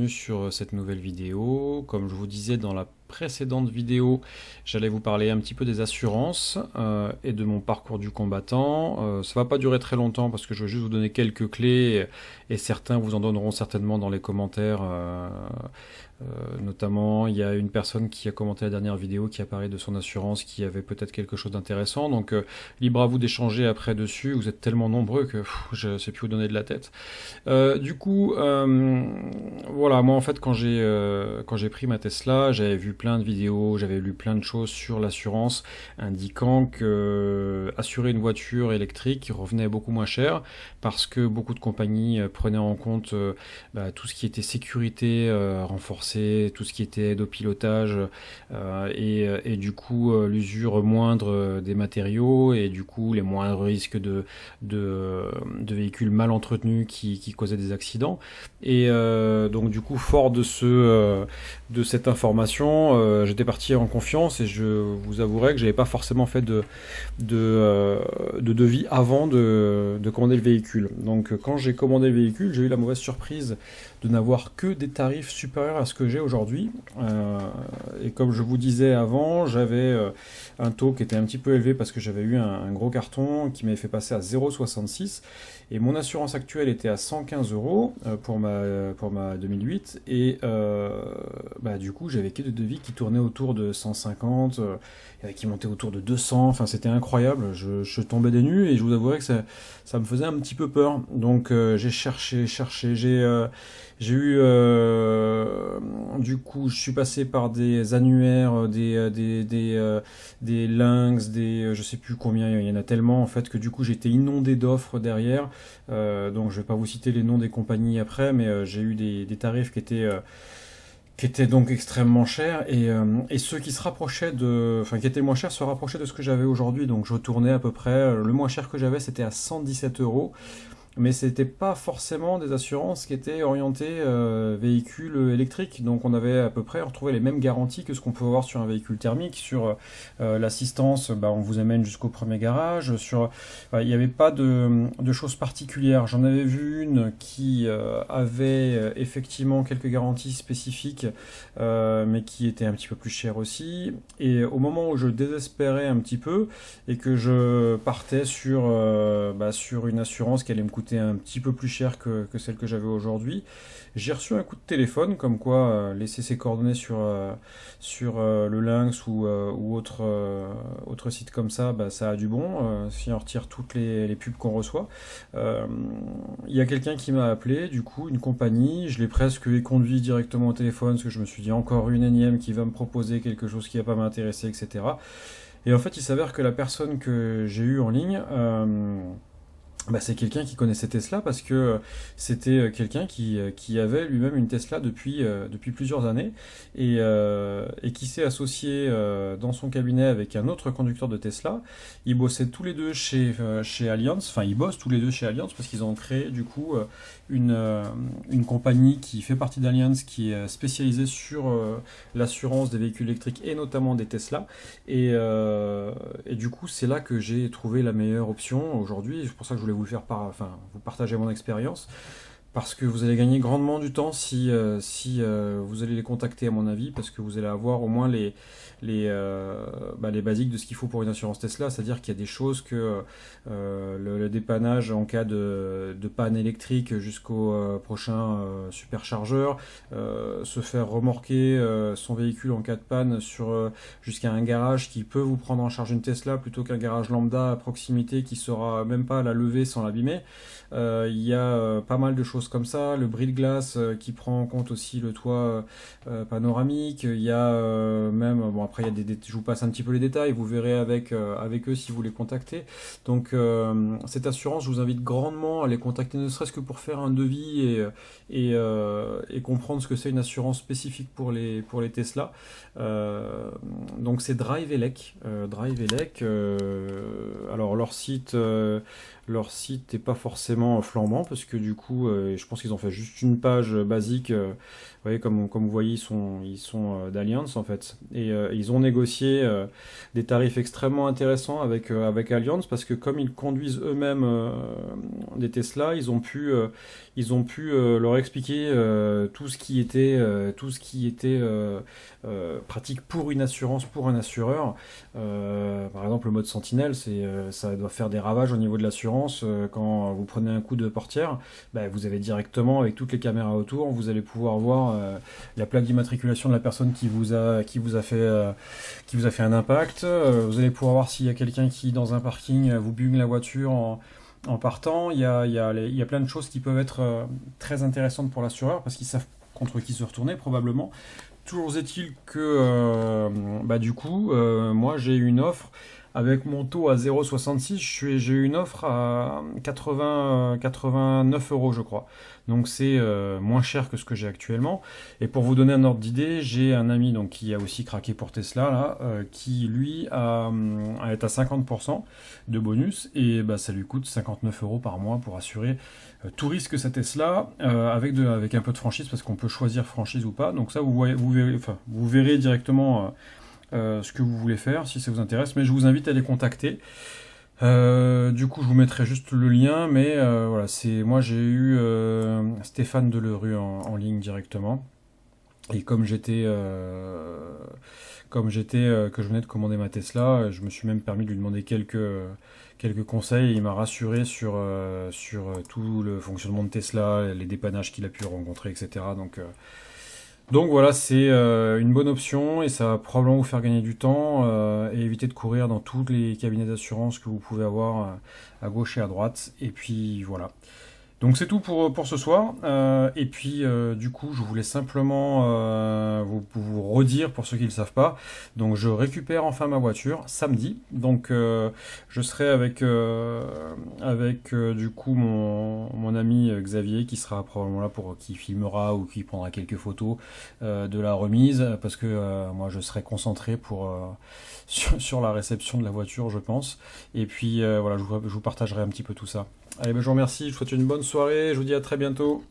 bienvenue sur cette nouvelle vidéo. Comme je vous disais dans la précédente vidéo, j'allais vous parler un petit peu des assurances et de mon parcours du combattant. Ça va pas durer très longtemps parce que je vais juste vous donner quelques clés et certains vous en donneront certainement dans les commentaires. Notamment, il y a une personne qui a commenté la dernière vidéo qui a parlé de son assurance qui avait peut-être quelque chose d'intéressant. Donc, libre à vous d'échanger après dessus. Vous êtes tellement nombreux que je ne sais plus où donner de la tête. Voilà, moi en fait quand j'ai pris ma Tesla, j'avais vu plein de vidéos, j'avais lu plein de choses sur l'assurance indiquant que assurer une voiture électrique revenait beaucoup moins cher parce que beaucoup de compagnies prenaient en compte tout ce qui était sécurité renforcée, tout ce qui était aide au pilotage et du coup l'usure moindre des matériaux et du coup les moindres risques de véhicules mal entretenus qui causaient des accidents. Et donc du coup, fort de cette information, j'étais parti en confiance et je vous avouerai que j'avais pas forcément fait de devis avant de commander le véhicule. Donc quand j'ai commandé le véhicule, j'ai eu la mauvaise surprise de n'avoir que des tarifs supérieurs à ce que j'ai aujourd'hui. Et comme je vous disais avant, j'avais un taux qui était un petit peu élevé parce que j'avais eu un gros carton qui m'avait fait passer à 0,66 et mon assurance actuelle était à 115 euros pour ma 2008 et du coup j'avais que des devis qui tournaient autour de 150, qui montaient autour de 200, enfin c'était incroyable, je tombais des nues et je vous avouerai que ça me faisait un petit peu peur. Donc j'ai cherché, j'ai eu du coup je suis passé par des annuaires, des Lynx, je sais plus combien, il y en a tellement en fait que du coup j'étais inondé d'offres derrière. Donc je vais pas vous citer les noms des compagnies après, mais j'ai eu des tarifs qui étaient donc extrêmement chers et ceux qui qui étaient moins chers se rapprochaient de ce que j'avais aujourd'hui. Donc je retournais à peu près, le moins cher que j'avais c'était à 117 euros. Mais c'était pas forcément des assurances qui étaient orientées véhicules électriques. Donc on avait à peu près retrouvé les mêmes garanties que ce qu'on peut avoir sur un véhicule thermique. Sur l'assistance, on vous amène jusqu'au premier garage. Il n'y avait pas de choses particulières. J'en avais vu une qui avait effectivement quelques garanties spécifiques, mais qui était un petit peu plus chère aussi. Et au moment où je désespérais un petit peu et que je partais sur une assurance qui allait me coûter un petit peu plus cher que celle que j'avais aujourd'hui, j'ai reçu un coup de téléphone comme quoi laisser ses coordonnées sur le Lynx ou autre site comme ça, ça a du bon, si on retire toutes les pubs qu'on reçoit. Il y a quelqu'un qui m'a appelé, du coup, une compagnie, je l'ai presque conduit directement au téléphone parce que je me suis dit encore une énième qui va me proposer quelque chose qui va pas m'intéresser, etc. Et en fait, il s'avère que la personne que j'ai eue en ligne, c'est quelqu'un qui connaissait Tesla parce que c'était quelqu'un qui avait lui-même une Tesla depuis plusieurs années et qui s'est associé dans son cabinet avec un autre conducteur de Tesla. Ils bossaient tous les deux chez Allianz, enfin ils bossent tous les deux chez Allianz parce qu'ils ont créé du coup une compagnie qui fait partie d'Allianz qui est spécialisée sur l'assurance des véhicules électriques et notamment des Tesla. Et du coup c'est là que j'ai trouvé la meilleure option aujourd'hui. C'est pour ça que je voulais vous partager mon expérience parce que vous allez gagner grandement du temps si vous allez les contacter à mon avis parce que vous allez avoir au moins les basiques de ce qu'il faut pour une assurance Tesla, c'est-à-dire qu'il y a des choses que le dépannage en cas de panne électrique jusqu'au prochain superchargeur, se faire remorquer son véhicule en cas de panne jusqu'à un garage qui peut vous prendre en charge une Tesla plutôt qu'un garage lambda à proximité qui saura même pas la lever sans l'abîmer. Il y a pas mal de choses comme ça, le bris de glace qui prend en compte aussi le toit panoramique, il y a après je vous passe un petit peu les détails, vous verrez avec eux si vous les contactez. Donc cette assurance, je vous invite grandement à les contacter, ne serait-ce que pour faire un devis et comprendre ce que c'est une assurance spécifique pour les Tesla. Donc c'est Drive Elec. Alors leur site n'est pas forcément flambant parce que du coup je pense qu'ils ont fait juste une page basique. Vous voyez, comme vous voyez, ils sont d'Allianz en fait. Et ils ont négocié des tarifs extrêmement intéressants avec Allianz parce que comme ils conduisent eux-mêmes des Tesla, ils ont pu leur expliquer tout ce qui était pratique pour une assurance, pour un assureur. Par exemple, le mode Sentinelle, ça doit faire des ravages au niveau de l'assurance. Quand vous prenez un coup de portière, bah, vous avez directement, avec toutes les caméras autour, vous allez pouvoir voir la plaque d'immatriculation de la personne qui vous a fait un impact. Vous allez pouvoir voir s'il y a quelqu'un qui, dans un parking, vous bugne la voiture en partant. Il y a plein de choses qui peuvent être très intéressantes pour l'assureur parce qu'ils savent contre qui se retourner probablement. Toujours est-il que bah, du coup, moi j'ai eu une offre avec mon taux à 0,66, j'ai eu une offre à 89 euros je crois. Donc c'est moins cher que ce que j'ai actuellement. Et pour vous donner un ordre d'idée, j'ai un ami donc, qui a aussi craqué pour Tesla, là, qui lui est à 50% de bonus et bah, ça lui coûte 59 euros par mois pour assurer tout risque sa Tesla avec un peu de franchise parce qu'on peut choisir franchise ou pas. Donc ça vous verrez directement ce que vous voulez faire si ça vous intéresse, mais je vous invite à les contacter. Du coup, je vous mettrai juste le lien, mais voilà, moi j'ai eu Stéphane Delerue en ligne directement. Et que je venais de commander ma Tesla, je me suis même permis de lui demander quelques conseils. Et il m'a rassuré sur tout le fonctionnement de Tesla, les dépannages qu'il a pu rencontrer, etc. Donc voilà, c'est une bonne option et ça va probablement vous faire gagner du temps et éviter de courir dans tous les cabinets d'assurance que vous pouvez avoir à gauche et à droite. Et puis voilà. Donc c'est tout pour ce soir. Et puis du coup, je voulais simplement vous redire pour ceux qui ne le savent pas. Donc je récupère enfin ma voiture samedi. Donc je serai avec du coup mon ami Xavier qui sera probablement là qui filmera ou qui prendra quelques photos de la remise parce que moi je serai concentré sur la réception de la voiture, je pense. Et puis voilà, je vous partagerai un petit peu tout ça. Allez, ben, je vous remercie, je vous souhaite une bonne soirée, je vous dis à très bientôt.